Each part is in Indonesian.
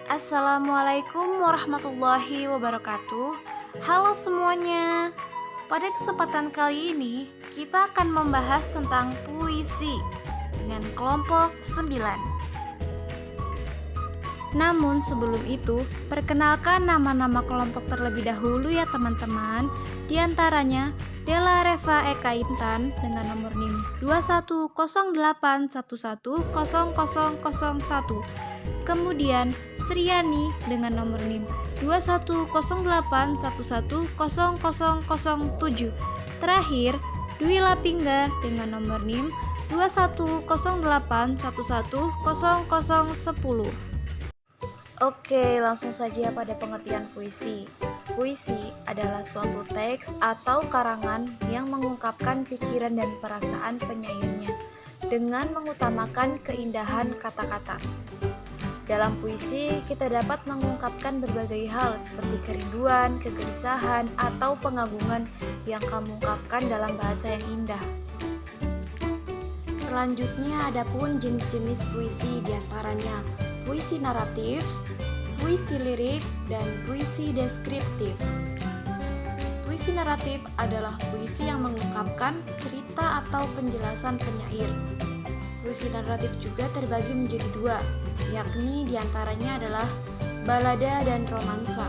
Assalamualaikum warahmatullahi wabarakatuh. Halo semuanya. Pada kesempatan kali ini, kita akan membahas tentang puisi dengan kelompok 9. Namun sebelum itu, perkenalkan nama-nama kelompok terlebih dahulu ya teman-teman. Di antaranya Della Reva Eka Intan dengan nomor NIM 2108110001. Kemudian Sriani dengan nomor NIM 2108110007. Terakhir, Dwi Lapingga dengan nomor NIM 2108110010. Oke, langsung saja pada pengertian puisi. Puisi adalah suatu teks atau karangan yang mengungkapkan pikiran dan perasaan penyairnya dengan mengutamakan keindahan kata-kata. Dalam puisi, kita dapat mengungkapkan berbagai hal seperti kerinduan, kegelisahan, atau pengagungan yang kamu ungkapkan dalam bahasa yang indah. Selanjutnya ada pun jenis-jenis puisi, diantaranya puisi naratif, puisi lirik, dan puisi deskriptif. Puisi naratif adalah puisi yang mengungkapkan cerita atau penjelasan penyair. Puisi naratif juga terbagi menjadi dua, yakni diantaranya adalah balada dan romansa.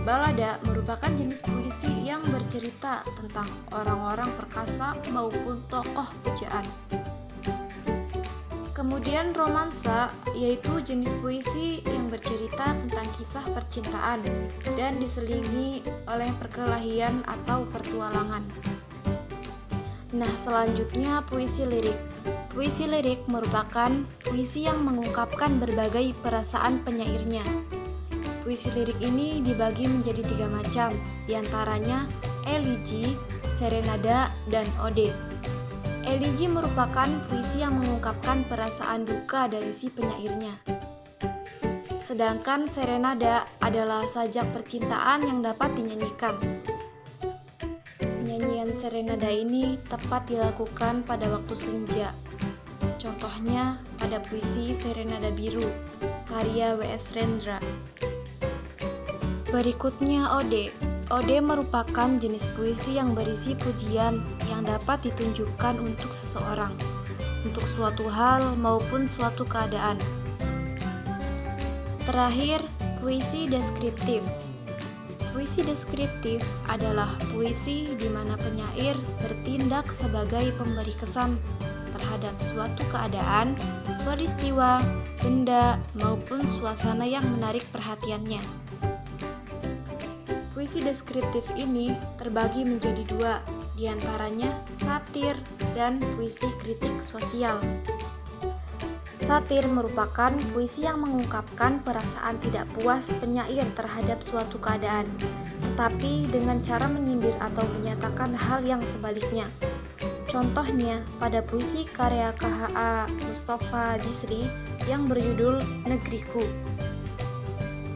Balada merupakan jenis puisi yang bercerita tentang orang-orang perkasa maupun tokoh pujaan. Kemudian romansa yaitu jenis puisi yang bercerita tentang kisah percintaan dan diselingi oleh perkelahian atau pertualangan. Nah, selanjutnya puisi lirik. Puisi lirik merupakan puisi yang mengungkapkan berbagai perasaan penyairnya. Puisi lirik ini dibagi menjadi 3 macam, diantaranya eligi, serenada, dan ode. Eligi merupakan puisi yang mengungkapkan perasaan duka dari si penyairnya. Sedangkan serenada adalah sajak percintaan yang dapat dinyanyikan. Nyanyian serenada ini tepat dilakukan pada waktu senja. Contohnya pada puisi Serenada Biru, karya W.S. Rendra. Berikutnya ode. Ode merupakan jenis puisi yang berisi pujian yang dapat ditunjukkan untuk seseorang, untuk suatu hal maupun suatu keadaan. Terakhir, puisi deskriptif. Puisi deskriptif adalah puisi di mana penyair bertindak sebagai pemberi kesan terhadap suatu keadaan, peristiwa, benda, maupun suasana yang menarik perhatiannya. Puisi deskriptif ini terbagi menjadi 2, diantaranya satir dan puisi kritik sosial. Satir merupakan puisi yang mengungkapkan perasaan tidak puas penyair terhadap suatu keadaan, tetapi dengan cara menyindir atau menyatakan hal yang sebaliknya. Contohnya pada puisi karya K.H.A. Mustafa Bisri yang berjudul Negeriku.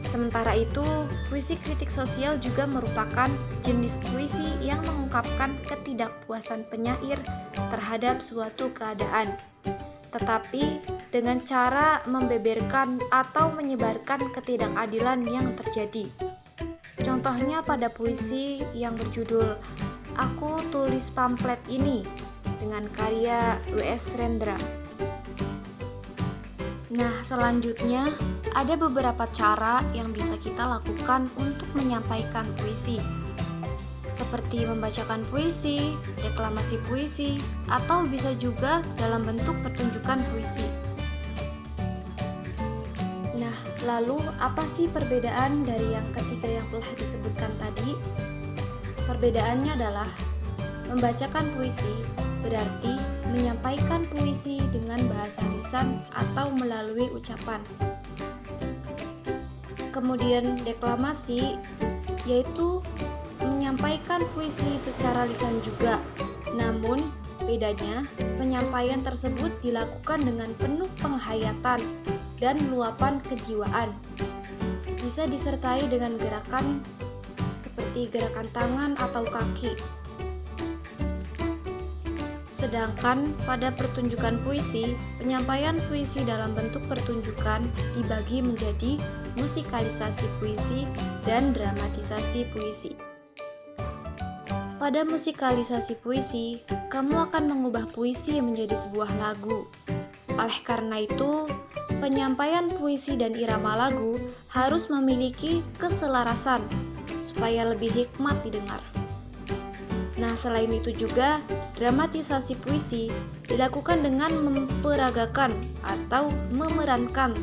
Sementara itu, puisi kritik sosial juga merupakan jenis puisi yang mengungkapkan ketidakpuasan penyair terhadap suatu keadaan, tetapi dengan cara membeberkan atau menyebarkan ketidakadilan yang terjadi. Contohnya pada puisi yang berjudul Aku Tulis Pamflet Ini dengan karya W.S. Rendra. Nah, selanjutnya ada beberapa cara yang bisa kita lakukan untuk menyampaikan puisi, seperti membacakan puisi, deklamasi puisi, atau bisa juga dalam bentuk pertunjukan puisi. Nah, lalu apa sih perbedaan dari yang ketiga yang telah disebutkan tadi? Perbedaannya adalah membacakan puisi berarti menyampaikan puisi dengan bahasa lisan atau melalui ucapan. Kemudian deklamasi yaitu menyampaikan puisi secara lisan juga. Namun bedanya penyampaian tersebut dilakukan dengan penuh penghayatan dan luapan kejiwaan. Bisa disertai dengan gerakan seperti gerakan tangan atau kaki. Sedangkan pada pertunjukan puisi, penyampaian puisi dalam bentuk pertunjukan dibagi menjadi musikalisasi puisi dan dramatisasi puisi. Pada musikalisasi puisi, kamu akan mengubah puisi menjadi sebuah lagu. Oleh karena itu, penyampaian puisi dan irama lagu harus memiliki keselarasan supaya lebih hikmat didengar. Nah, selain itu juga, dramatisasi puisi dilakukan dengan memperagakan atau memerankan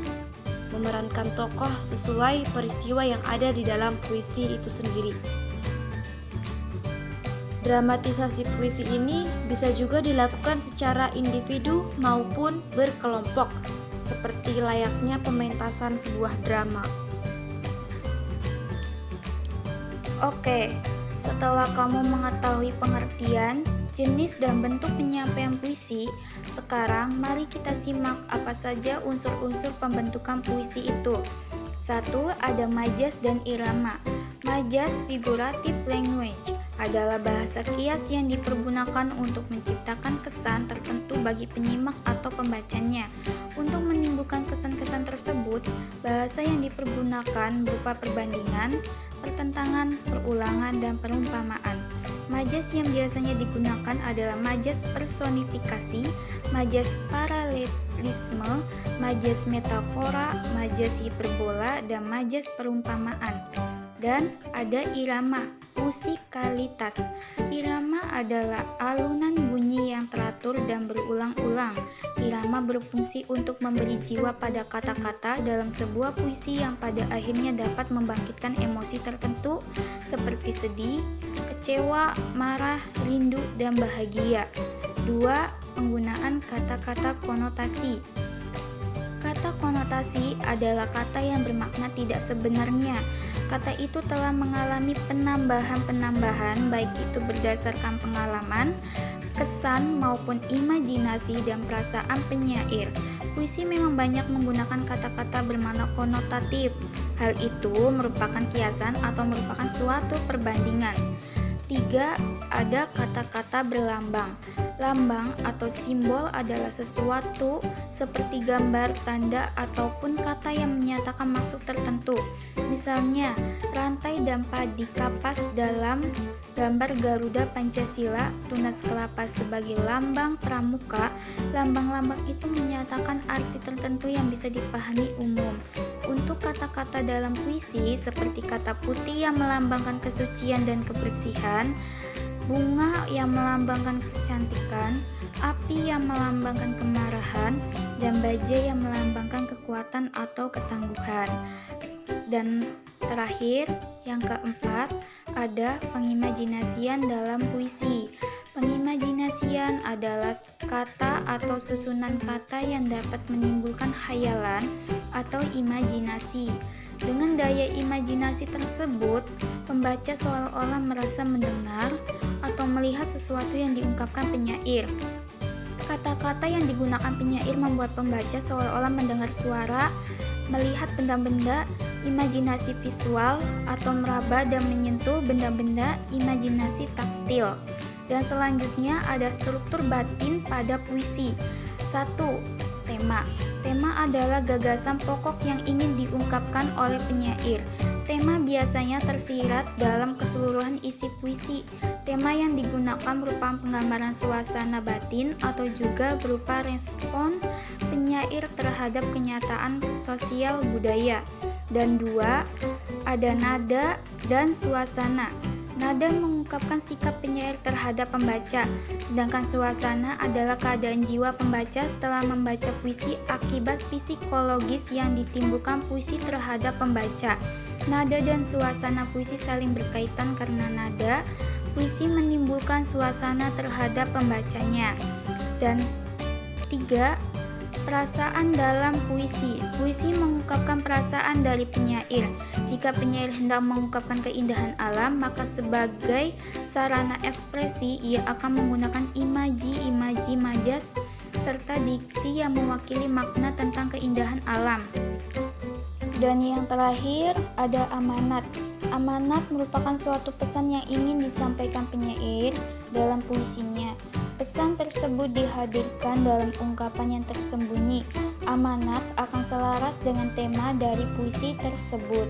tokoh sesuai peristiwa yang ada di dalam puisi itu sendiri. Dramatisasi puisi ini bisa juga dilakukan secara individu maupun berkelompok, seperti layaknya pementasan sebuah drama. Oke, setelah kamu mengetahui pengertian, jenis dan bentuk penyampaian puisi, sekarang mari kita simak apa saja unsur-unsur pembentukan puisi itu. 1. Ada majas dan irama. Majas figurative language adalah bahasa kias yang dipergunakan untuk menciptakan kesan tertentu bagi penyimak atau pembacanya. Untuk menimbulkan kesan-kesan tersebut, bahasa yang dipergunakan berupa perbandingan, pertentangan, perulangan, dan perumpamaan. Majas yang biasanya digunakan adalah majas personifikasi, majas paralelisme, majas metafora, majas hiperbola, dan majas perumpamaan. Dan ada irama, musikalitas. Irama adalah alunan bunyi yang teratur dan berulang-ulang. Irama berfungsi untuk memberi jiwa pada kata-kata dalam sebuah puisi yang pada akhirnya dapat membangkitkan emosi tertentu seperti sedih, kecewa, marah, rindu, dan bahagia. 2. Penggunaan kata-kata konotasi. Kata konotasi adalah kata yang bermakna tidak sebenarnya. Kata itu telah mengalami penambahan-penambahan, baik itu berdasarkan pengalaman, kesan, maupun imajinasi dan perasaan penyair. Puisi memang banyak menggunakan kata-kata bermakna konotatif. Hal itu merupakan kiasan atau merupakan suatu perbandingan. 3. Ada kata-kata berlambang. Lambang atau simbol adalah sesuatu seperti gambar, tanda, ataupun kata yang menyatakan maksud tertentu. Misalnya, rantai dan padi kapas dalam gambar Garuda Pancasila, tunas kelapa sebagai lambang pramuka. Lambang-lambang itu menyatakan arti tertentu yang bisa dipahami umum. Untuk kata-kata dalam puisi seperti kata putih yang melambangkan kesucian dan kebersihan, bunga yang melambangkan kecantikan, api yang melambangkan kemarahan, dan bajai yang melambangkan kekuatan atau ketangguhan. Dan terakhir, yang keempat, ada pengimajinasian dalam puisi. Pengimajinasian adalah kata atau susunan kata yang dapat menimbulkan khayalan atau imajinasi. Dengan daya imajinasi tersebut, pembaca seolah-olah merasa mendengar atau melihat sesuatu yang diungkapkan penyair. Kata-kata yang digunakan penyair membuat pembaca seolah-olah mendengar suara, melihat benda-benda, imajinasi visual, atau meraba dan menyentuh benda-benda, imajinasi taktil. Dan selanjutnya ada struktur batin pada puisi. 1. Tema. Tema adalah gagasan pokok yang ingin diungkapkan oleh penyair. Tema biasanya tersirat dalam keseluruhan isi puisi. Tema yang digunakan merupakan penggambaran suasana batin atau juga berupa respon penyair terhadap kenyataan sosial budaya. Dan 2. Ada nada dan suasana. Nada mengungkapkan sikap penyair terhadap pembaca, sedangkan suasana adalah keadaan jiwa pembaca setelah membaca puisi akibat psikologis yang ditimbulkan puisi terhadap pembaca. Nada dan suasana puisi saling berkaitan karena nada puisi menimbulkan suasana terhadap pembacanya. Dan 3. Perasaan dalam puisi. Puisi mengungkapkan perasaan dari penyair. Jika penyair hendak mengungkapkan keindahan alam, maka sebagai sarana ekspresi ia akan menggunakan imaji majas serta diksi yang mewakili makna tentang keindahan alam. Dan yang terakhir ada amanat. Amanat merupakan suatu pesan yang ingin disampaikan penyair dalam puisinya. Pesan tersebut dihadirkan dalam ungkapan yang tersembunyi. Amanat akan selaras dengan tema dari puisi tersebut.